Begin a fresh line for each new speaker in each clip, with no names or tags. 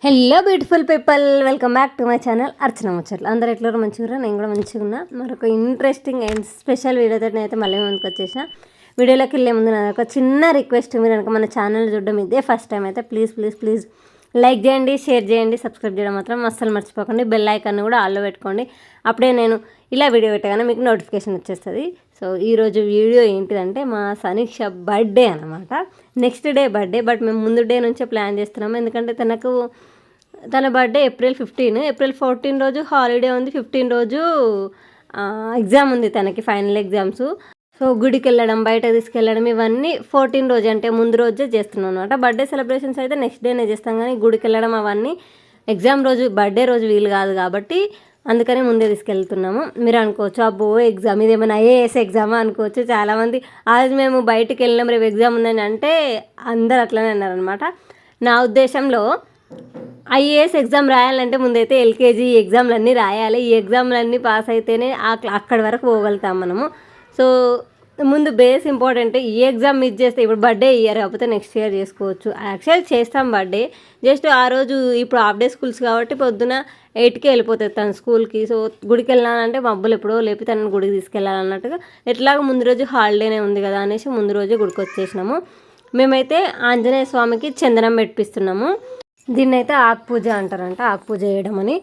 Hello beautiful people, welcome back to my channel Archana ముచ్చట్లు. అందరు ఎట్లా మంచిగా, నేను కూడా మంచిగా ఉన్నా. మరొక ఇంట్రెస్టింగ్ అండ్ స్పెషల్ వీడియోతో నేనైతే మళ్ళీ ముందుకు వచ్చేసిన. వీడియోలోకి వెళ్ళే ముందు నాకు ఒక చిన్న రిక్వెస్ట్, మీరు కనుక మన ఛానల్ చూడడం ఇదే ఫస్ట్ టైం అయితే ప్లీజ్ లైక్ చేయండి, షేర్ చేయండి, సబ్స్క్రైబ్ చేయడం మాత్రం అస్సలు మర్చిపోకండి. బెల్ ఐకాన్ కూడా ఆల్లో పెట్టుకోండి. అప్పుడే నేను ఇలా వీడియో పెట్టగానే మీకు నోటిఫికేషన్ వచ్చేస్తుంది. సో ఈరోజు వీడియో ఏంటిదంటే మా సనీక్ష బర్త్డే అనమాట. నెక్స్ట్ డే బర్త్డే, బట్ మేము ముందు డే నుంచే ప్లాన్ చేస్తున్నాము. ఎందుకంటే తన బర్త్డే ఏప్రిల్ 14 రోజు హాలిడే ఉంది, 15 రోజు ఎగ్జామ్ ఉంది తనకి, ఫైనల్ ఎగ్జామ్స్. సో గుడికి వెళ్ళడం, బయట తీసుకెళ్ళడం ఇవన్నీ 14 రోజు అంటే ముందు రోజే చేస్తున్నాం అనమాట. బర్త్డే సెలబ్రేషన్స్ అయితే నెక్స్ట్ డేనే చేస్తాం, కానీ గుడికి వెళ్ళడం అవన్నీ ఎగ్జామ్ రోజు, బర్త్డే రోజు వీలు కాదు కాబట్టి అందుకని ముందే తీసుకెళ్తున్నాము. మీరు అనుకోవచ్చు, అబ్బో ఎగ్జామ్ ఇది ఏమైనా ఐఏఎస్ ఎగ్జామా అనుకోవచ్చు చాలామంది. ఆరోజు మేము బయటికి వెళ్ళినాం, రేపు ఎగ్జామ్ ఉందని అంటే అందరు అట్లనే అన్నారనమాట. నా ఉద్దేశంలో ఐఏఎస్ ఎగ్జామ్ రాయాలంటే ముందైతే ఎల్కేజీ ఎగ్జామ్లన్నీ రాయాలి. ఈ ఎగ్జామ్లన్నీ పాస్ అయితేనే అక్కడి వరకు పోగలుగుతాం మనము. సో ముందు బేస్ ఇంపార్టెంట్. ఈ ఎగ్జామ్ మిస్ చేస్తే ఇప్పుడు బర్త్డే ఇయర్ కాకపోతే నెక్స్ట్ ఇయర్ చేసుకోవచ్చు. యాక్చువల్ చేస్తాం బర్త్డే, జస్ట్ ఆ రోజు ఇప్పుడు హాఫ్ డే స్కూల్స్ కాబట్టి పొద్దున 8కి వెళ్ళిపోతుంది తను స్కూల్కి. సో గుడికి వెళ్ళాలంటే మబ్బులు ఎప్పుడో లేపి తనని గుడికి తీసుకెళ్ళాలన్నట్టుగా, ఎట్లాగో ముందు రోజు హాలిడేనే ఉంది కదా అనేసి ముందు రోజే గుడికి వచ్చేసినాము. మేమైతే ఆంజనేయ స్వామికి చందనం పెట్టిస్తున్నాము. దీన్ని అయితే ఆకు పూజ అంటారంట, ఆకు పూజ చేయడం అని.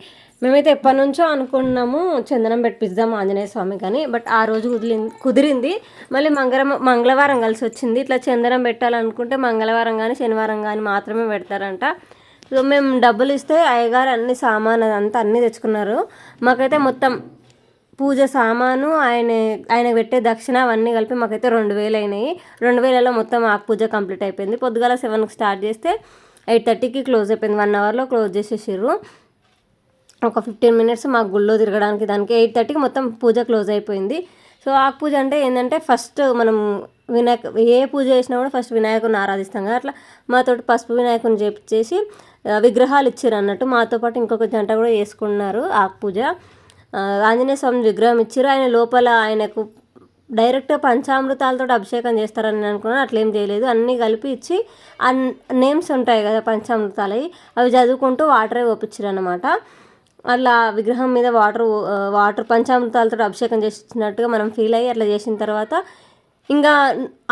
మేమైతే ఎప్పటి నుంచో అనుకున్నాము చందనం పెట్టిద్దాం ఆంజనేయ స్వామి కానీ, బట్ ఆ రోజు కుదిరింది. మళ్ళీ మంగళవారం కలిసి వచ్చింది. ఇట్లా చందనం పెట్టాలనుకుంటే మంగళవారం కానీ శనివారం కానీ మాత్రమే పెడతారంట. సో మేము డబ్బులు ఇస్తే అయ్యగారు అన్ని సామాన్ అదంతా అన్నీ తెచ్చుకున్నారు. మాకైతే మొత్తం పూజ సామాను, ఆయన పెట్టే దక్షిణ అవన్నీ కలిపి మాకైతే 2000 అయినాయి. 2000లో మొత్తం ఆకు పూజ కంప్లీట్ అయిపోయింది. పొద్దుగాల 7కి స్టార్ట్ చేస్తే 8:30కి క్లోజ్ అయిపోయింది. 1 అవర్లో క్లోజ్ చేసేసారు. ఒక 15 మినిట్స్ మాకు గుళ్ళో తిరగడానికి, దానికి 8:30కి మొత్తం పూజ క్లోజ్ అయిపోయింది. సో ఆకు పూజ అంటే ఏంటంటే ఫస్ట్ మనం ఏ పూజ చేసినా కూడా ఫస్ట్ వినాయకుడిని ఆరాధిస్తాం కదా, అట్లా మాతోటి పసుపు వినాయకుని చేపించేసి విగ్రహాలు ఇచ్చారు అన్నట్టు. మాతో పాటు ఇంకొక జంట కూడా చేసుకున్నారు ఆకు పూజ. ఆంజనేయ స్వామి విగ్రహం ఇచ్చారు. ఆయన లోపల ఆయనకు డైరెక్ట్ పంచామృతాలతో అభిషేకం చేస్తారని నేను అనుకున్నాను. అట్లేం చేయలేదు, అన్నీ కలిపి ఇచ్చి నేమ్స్ ఉంటాయి కదా పంచామృతాలు, అవి చదువుకుంటూ వాటరే ఓపించారు అనమాట. అట్లా విగ్రహం మీద వాటర్ పంచామృతాలతో అభిషేకం చేసినట్టుగా మనం ఫీల్ అయ్యి అట్లా చేసిన తర్వాత ఇంకా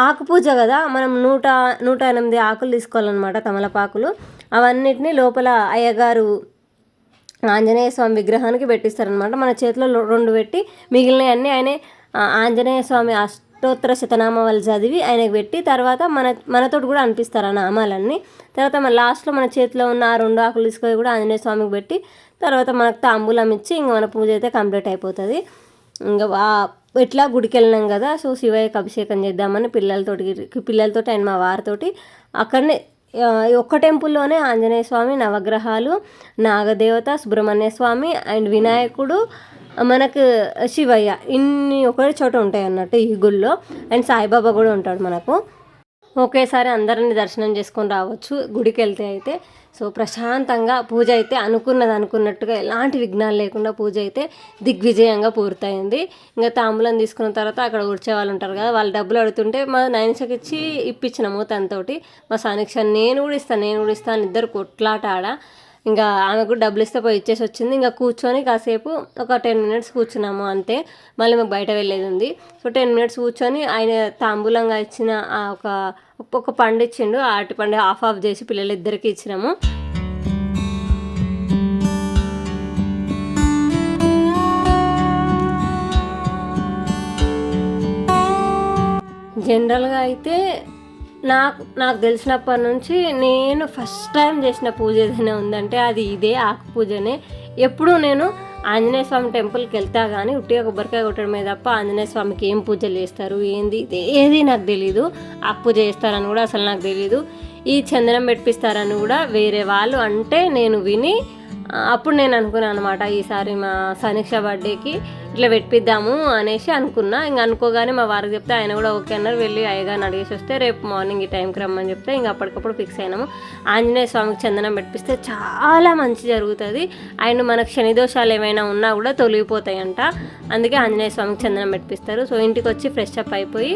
ఆకు పూజ కదా, మనం 108 ఆకులు తీసుకోవాలన్నమాట, తమలపాకులు. అవన్నిటినీ లోపల అయ్యగారు ఆంజనేయ స్వామి విగ్రహానికి పెట్టిస్తారనమాట. మన చేతిలో 2 పెట్టి మిగిలినవన్నీ ఆయనే ఆంజనేయ స్వామి అష్టోత్తర శతనామాలు చదివి ఆయనకు పెట్టి తర్వాత మనతోటి కూడా అనిపిస్తారు ఆ నామాలన్నీ. తర్వాత మన లాస్ట్లో మన చేతిలో ఉన్న ఆ 2 ఆకులు తీసుకొని కూడా ఆంజనేయ స్వామికి పెట్టి తర్వాత మనకు తాంబూలం ఇచ్చి ఇంక మన పూజ అయితే కంప్లీట్ అయిపోతుంది. ఇంకా ఎట్లా గుడికి వెళ్ళినాం కదా, సో శివయ్యకి అభిషేకం చేద్దామని పిల్లలతోటి అండ్ మా వారితోటి అక్కడనే ఒక్క టెంపుల్లోనే ఆంజనేయ స్వామి, నవగ్రహాలు, నాగదేవత, సుబ్రహ్మణ్య స్వామి అండ్ వినాయకుడు, మనకు శివయ్య, ఇన్ని ఒకే చోట ఉంటాయి అన్నట్టు ఈ గుళ్ళో. అండ్ సాయిబాబా కూడా ఉంటాడు మనకు. ఒకేసారి అందరిని దర్శనం చేసుకొని రావచ్చు గుడికి వెళ్తే అయితే. సో ప్రశాంతంగా పూజ అయితే అనుకున్నట్టుగా ఎలాంటి విఘ్నాలు లేకుండా పూజ అయితే దిగ్విజయంగా పూర్తయింది. ఇంకా తాంబూలం తీసుకున్న తర్వాత అక్కడ కూర్చే వాళ్ళు ఉంటారు కదా, వాళ్ళు డబ్బులు అడుగుతుంటే మా నైన్షకి ఇచ్చి ఇప్పించినాము తనతోటి. మా సానిక్ష నేను కూడా ఇస్తాను, ఇద్దరు కొట్లాట ఆడ. ఇంకా ఆమెకు డబ్బులు ఇస్తే పోయి ఇచ్చేసి వచ్చింది. ఇంకా కూర్చొని కాసేపు ఒక 10 మినిట్స్ కూర్చున్నాము అంతే. మళ్ళీ మాకు బయట వెళ్ళేది ఉంది. సో 10 మినిట్స్ కూర్చొని ఆయన తాంబూలంగా ఇచ్చిన ఒక పండు ఇచ్చిండు, అరటి పండు ఆఫ్ చేసి పిల్లలిద్దరికి ఇచ్చినాము. జనరల్గా అయితే నాకు తెలిసినప్పటి నుంచి నేను ఫస్ట్ టైం చేసిన పూజ ఏదైనా ఉందంటే అది ఇదే ఆకు పూజనే. ఎప్పుడూ నేను ఆంజనేయ స్వామి టెంపుల్కి వెళ్తా కానీ ఉట్టిగా కొబ్బరికాయ కొట్టడమే తప్ప ఆంజనేయ స్వామికి ఏం పూజలు చేస్తారు ఏంది ఏది నాకు తెలీదు. ఆకు పూజ చేస్తారని కూడా అసలు నాకు తెలీదు. ఈ చందనం పెట్టిస్తారని కూడా వేరే వాళ్ళు అంటే నేను విని అప్పుడు నేను అనుకున్నాను అనమాట, ఈసారి మా సనీక్ష బర్త్డేకి ఇట్లా పెట్టిద్దాము అనేసి అనుకున్నా. ఇంక అనుకోగానే మా వారికి చెప్తే ఆయన కూడా ఓకే అన్నారు. వెళ్ళి అయ్యగారిని అడిగేసి వస్తే రేపు మార్నింగ్ ఈ టైంకి రమ్మని చెప్తే ఇంక అప్పటికప్పుడు ఫిక్స్ అయినాము. ఆంజనేయ స్వామికి చందనం పెట్టిస్తే చాలా మంచి జరుగుతుంది. అండ్ మనకు శని దోషాలు ఏమైనా ఉన్నా కూడా తొలగిపోతాయంట. అందుకే ఆంజనేయ స్వామికి చందనం పెట్టిస్తారు. సో ఇంటికి వచ్చి ఫ్రెష్ అప్ అయిపోయి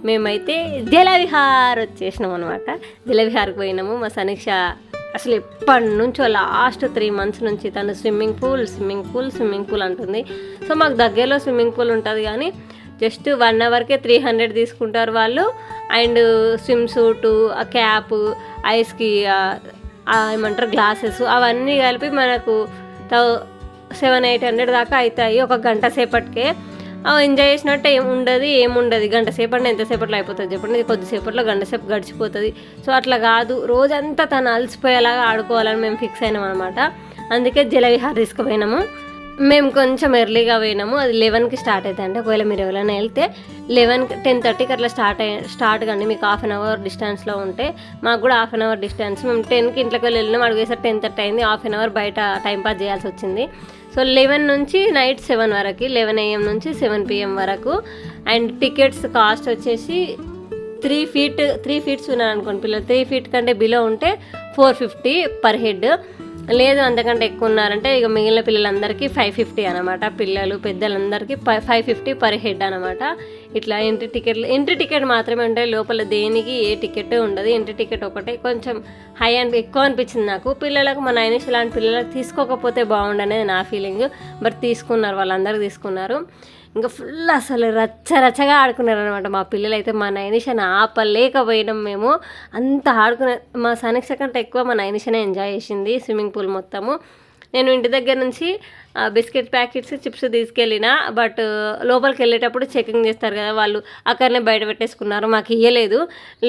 మేమైతే జలవిహార్ వచ్చేసినాం అనమాట. జలవిహార్కి పోయినాము. మా సనీక్ష అసలు ఎప్పటి నుంచో లాస్ట్ 3 months నుంచి తను స్విమ్మింగ్ పూల్ అంటుంది. సో మాకు దగ్గరలో స్విమ్మింగ్ పూల్ ఉంటుంది కానీ జస్ట్ 1 hourకే 300 తీసుకుంటారు వాళ్ళు. అండ్ స్విమ్ సూటు, క్యాప్, ఐస్కి ఏమంటారు గ్లాసెస్, అవన్నీ కలిపి మనకు 700-800 దాకా అవుతాయి ఒక గంట సేపటికే. ఎంజాయ్ చేసినట్టు ఏముండదు గంట సేపట్లో ఎంతసేపట్లో అయిపోతుంది చెప్పండి, కొద్దిసేపట్లో గంట సేపు గడిచిపోతుంది. సో అట్లా కాదు, రోజంతా తను అలసిపోయేలాగా ఆడుకోవాలని మేము ఫిక్స్ అయినాం అనమాట. అందుకే జలవిహార్ తీసుకుపోయినాము. మేము కొంచెం ఎర్లీగా పోయినాము. అది 11కి స్టార్ట్ అవుతాయి. అంటే ఒకవేళ మీరు ఎవరైనా వెళ్తే 10:30కి అట్లా స్టార్ట్ కండి. మీకు 1/2 hour డిస్టెన్స్లో ఉంటే, మాకు కూడా 1/2 hour డిస్టెన్స్. మేము 10కి ఇంట్లోకి వెళ్ళినాం, అడిగేసరికి 10:30 అయింది. 1/2 hour బయట టైంపాస్ చేయాల్సి వచ్చింది. సో 11 నుంచి నైట్ 7 వరకు, 11 AM నుంచి 7 PM వరకు. అండ్ టికెట్స్ కాస్ట్ వచ్చేసి 3 feet ఉన్నారు అనుకోండి పిల్లలు, 3 feet కంటే బిలో ఉంటే 450 per head. లేదు అంతకంటే ఎక్కువ ఉన్నారంటే ఇక మిగిలిన పిల్లలందరికీ 550 అనమాట. పిల్లలు పెద్దలందరికీ 550 per head అనమాట. ఇట్లా ఎంట్రీ టికెట్ మాత్రమే ఉంటాయి, లోపల దేనికి ఏ టికెట్ ఉండదు. ఎంట్రీ టికెట్ ఒకటే కొంచెం హై అండ్ ఎక్కువ అనిపించింది నాకు. పిల్లలకు మన నైనిష్ లాంటి పిల్లలకు తీసుకోకపోతే బాగుండనేది నా ఫీలింగ్. బట్ తీసుకున్నారు, వాళ్ళందరికీ తీసుకున్నారు. ఇంకా ఫుల్ అసలు రచ్చగా ఆడుకున్నారు అనమాట మా పిల్లలు అయితే. మా నైనిషని ఆపలేకపోయినాం మేము, అంత ఆడుకునే. మా సనీక్ష కంటే ఎక్కువ మా నైనిషనే ఎంజాయ్ చేసింది స్విమ్మింగ్ పూల్ మొత్తము. నేను ఇంటి దగ్గర నుంచి బిస్కెట్ ప్యాకెట్స్, చిప్స్ తీసుకెళ్ళిన. బట్ లోపలికి వెళ్ళేటప్పుడు చెకింగ్ చేస్తారు కదా వాళ్ళు, అక్కడనే బయట పెట్టేసుకున్నారు. మాకు ఇయ్యలేదు.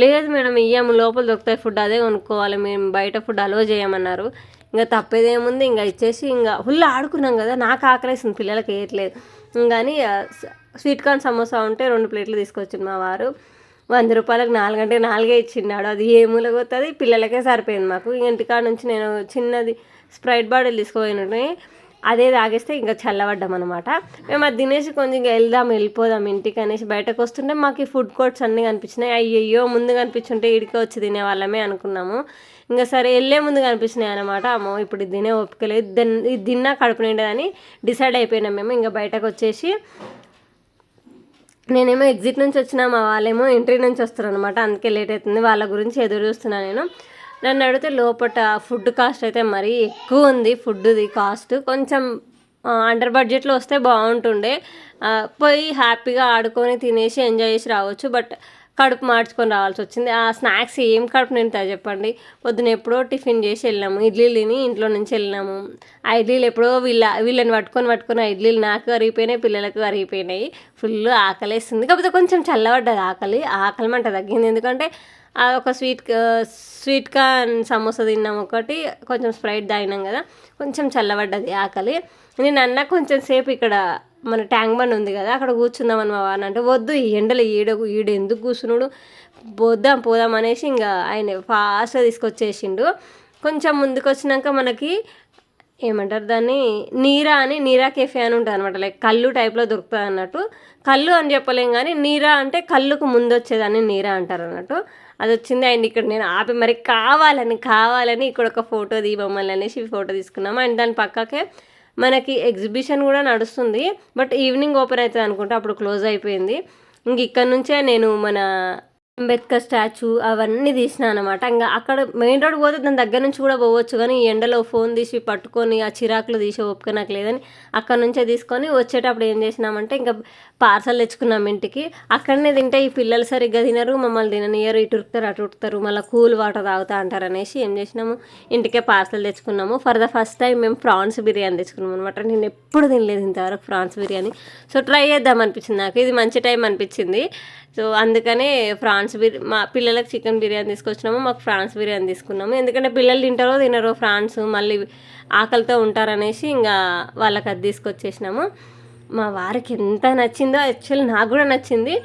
లేదు మేడం ఇయ్యాము, లోపల దొరుకుతాయి ఫుడ్, అదే కొనుక్కోవాలి, మేము బయట ఫుడ్ అలో చేయమన్నారు. ఇంకా తప్పేదేముంది, ఇంకా ఇచ్చేసి ఇంకా ఫుల్ ఆడుకున్నాం కదా. నాకు ఆకలేస్తుంది, పిల్లలకి వేయట్లేదు. కానీ స్వీట్ కార్న్ సమోసా ఉంటే 2 ప్లేట్లు తీసుకొచ్చింది మా వారు. 100 రూపాయలకు 4 అంటే 4 ఇచ్చిన్నాడు. అది ఏ మూలగొస్తుంది, పిల్లలకే సరిపోయింది మాకు. ఇంటికాడ నుంచి నేను చిన్నది స్ప్రైట్ బాటిల్ తీసుకుపోయినట్టు అదే తాగేస్తే ఇంకా చల్లబడ్డాం అనమాట. మేము అది తినేసి కొంచెం వెళ్ళిపోదాం ఇంటికి అనేసి బయటకు వస్తుంటే మాకు ఈ ఫుడ్ కోర్ట్స్ అన్నీ కనిపించినాయి. అయ్యయ్యో ముందు కనిపించుంటే ఇడికి వచ్చి తినేవాళ్ళమే అనుకున్నాము. ఇంకా సరే వెళ్ళే ముందు కనిపించినాయి అనమాట. అమ్మో ఇప్పుడు ఇది తినే ఒప్పుకోలేదు, ఇది తిన్నా కడుపు నిండదని డిసైడ్ అయిపోయినాం మేము. ఇంకా బయటకు వచ్చేసి నేనేమో ఎగ్జిట్ నుంచి వచ్చినా, మా వాళ్ళేమో ఎంట్రీ నుంచి వస్తారు అనమాట. అందుకే లేట్ అవుతుంది, వాళ్ళ గురించి ఎదురు చూస్తున్నాను నేను. నన్ను అడిగితే లోపల ఫుడ్ కాస్ట్ అయితే మరీ ఎక్కువ ఉంది. ఫుడ్ది కాస్ట్ కొంచెం అండర్ బడ్జెట్లో వస్తే బాగుంటుండే. పోయి హ్యాపీగా ఆడుకొని తినేసి ఎంజాయ్ చేసి రావచ్చు. బట్ కడుపు మార్చుకొని రావాల్సి వచ్చింది. ఆ స్నాక్స్ ఏం కడుపు నిండుతాయి చెప్పండి. పొద్దున ఎప్పుడో టిఫిన్ చేసి వెళ్ళాము, ఇడ్లీలు తిని ఇంట్లో నుంచి వెళ్ళినాము. ఆ ఇడ్లీలు ఎప్పుడో వీళ్ళని పట్టుకొని ఆ ఇడ్లీలు నాకు అరిగిపోయినాయి, పిల్లలకు అరిగిపోయినాయి. ఫుల్ ఆకలేస్తుంది. కాకపోతే కొంచెం చల్లబడ్డది ఆకలి మంట తగ్గింది. ఎందుకంటే ఒక స్వీట్ కార్న్ సమోసా తిన్నాం ఒకటి, కొంచెం స్ప్రైట్ తాగినాం కదా, కొంచెం చల్లబడ్డది ఆకలి. నేను కొంచెం సేపు ఇక్కడ మన ట్యాంక్ బండ్ ఉంది కదా, అక్కడ కూర్చుందామని మా వారిని అంటే, వద్దు ఈ ఎండలు ఈడు ఎందుకు కూర్చున్నాడు, పోదాం అనేసి ఇంకా ఆయన ఫాస్ట్గా తీసుకొచ్చేసిండు. కొంచెం ముందుకు వచ్చినాక మనకి ఏమంటారు దాన్ని, నీరా కెఫే అని ఉంటుంది అనమాట. లైక్ కళ్ళు టైప్లో దొరుకుతుంది అన్నట్టు. కళ్ళు అని చెప్పలేం కానీ నీరా అంటే కళ్ళుకు ముందు వచ్చేదాన్ని నీరా అంటారు అన్నట్టు. అది వచ్చింది. అండ్ ఇక్కడ నేను ఆపి మరి కావాలని ఇక్కడ ఒక ఫోటో మమ్మల్ని అనేసి ఫోటో తీసుకున్నాము. అండ్ దాని పక్కకే మనకి ఎగ్జిబిషన్ కూడా నడుస్తుంది. బట్ ఈవినింగ్ ఓపెన్ అవుతుంది అనుకుంటా, అప్పుడు క్లోజ్ అయిపోయింది. ఇంక ఇక్కడ నుంచే నేను మన అంబేద్కర్ స్టాచ్యూ అవన్నీ తీసిన అనమాట. ఇంకా అక్కడ మెయిన్ రోడ్ పోతే దాని దగ్గర నుంచి కూడా పోవచ్చు, కానీ ఈ ఎండలో ఫోన్ తీసి పట్టుకొని ఆ చిరాకులు తీసి ఓపిక నాకు లేదని అక్కడ నుంచే తీసుకొని వచ్చేటప్పుడు ఏం చేసినామంటే ఇంకా పార్సల్ తెచ్చుకున్నాం ఇంటికి. అక్కడనే తింటే ఈ పిల్లలు సరిగ్గా తినరు, మమ్మల్ని తిననియరు, ఇటు ఉరుకుతారు అటు ఉరుకుతారు, మళ్ళీ కూల్ వాటర్ తాగుతా అంటారు అనేసి ఏం చేసినాము, ఇంటికే పార్సల్ తెచ్చుకున్నాము. ఫర్ ద ఫస్ట్ టైం మేము ప్రాన్స్ బిర్యానీ తెచ్చుకున్నాం అనమాట. నేను ఎప్పుడు తినలేదు ఇంతవరకు ప్రాన్స్ బిర్యానీ. సో ట్రై చేద్దాం అనిపించింది నాకు, ఇది మంచి టైం అనిపించింది. సో అందుకనే మా పిల్లలకు చికెన్ బిర్యానీ తీసుకొచ్చినాము, మాకు ఫ్రాన్స్ బిర్యానీ తీసుకున్నాము. ఎందుకంటే పిల్లలు తినరో ఫ్రాన్స్, మళ్ళీ ఆకలితో ఉంటారనేసి ఇంకా వాళ్ళకి అది తీసుకొచ్చేసినాము. మా వారికి ఎంత నచ్చిందో, యాక్చువల్లీ నాకు కూడా నచ్చింది.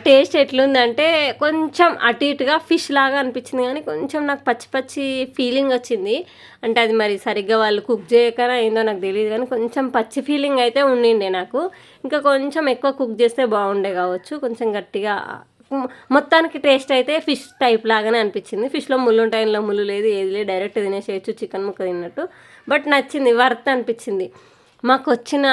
టేస్ట్ ఎట్లుందంటే కొంచెం అటు ఇటుగా ఫిష్ లాగా అనిపించింది, కానీ కొంచెం నాకు పచ్చి ఫీలింగ్ వచ్చింది. అంటే అది మరి సరిగ్గా వాళ్ళు కుక్ చేయకనా ఏందో నాకు తెలియదు, కానీ కొంచెం పచ్చి ఫీలింగ్ అయితే ఉండిండే నాకు. ఇంకా కొంచెం ఎక్కువ కుక్ చేస్తే బాగుండే కావచ్చు, కొంచెం గట్టిగా. మొత్తానికి టేస్ట్ అయితే ఫిష్ టైప్ లాగానే అనిపించింది. ఫిష్లో ముళ్ళు ఉంటాయి, ఇందులో ముళ్ళు లేదు, ఏది లేదు, డైరెక్ట్ తినేసేయచ్చు చికెన్ ముక్క తిన్నట్టు. బట్ నచ్చింది, వర్త్ అనిపించింది. మాకు వచ్చిన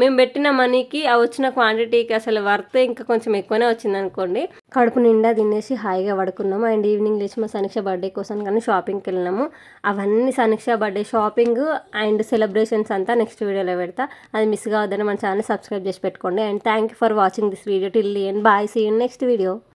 మేము పెట్టిన మనీకి ఆ వచ్చిన క్వాంటిటీకి అసలు వర్త్ ఇంకా కొంచెం ఎక్కువనే వచ్చింది అనుకోండి. కడుపు నిండా తినేసి హాయిగా పడుకున్నాము. అండ్ ఈవినింగ్ లేచి మా సమీక్ష బర్త్డే కోసం కానీ షాపింగ్కి వెళ్ళినాము. అవన్నీ సమీక్ష బర్త్డే షాపింగ్ అండ్ సెలబ్రేషన్స్ అంతా నెక్స్ట్ వీడియోలో పెడతా. అది మిస్ కావద్దని మన ఛానల్ సబ్స్క్రైబ్ చేసి పెట్టుకోండి. And thank you for watching this video till the end. Bye, see you next video.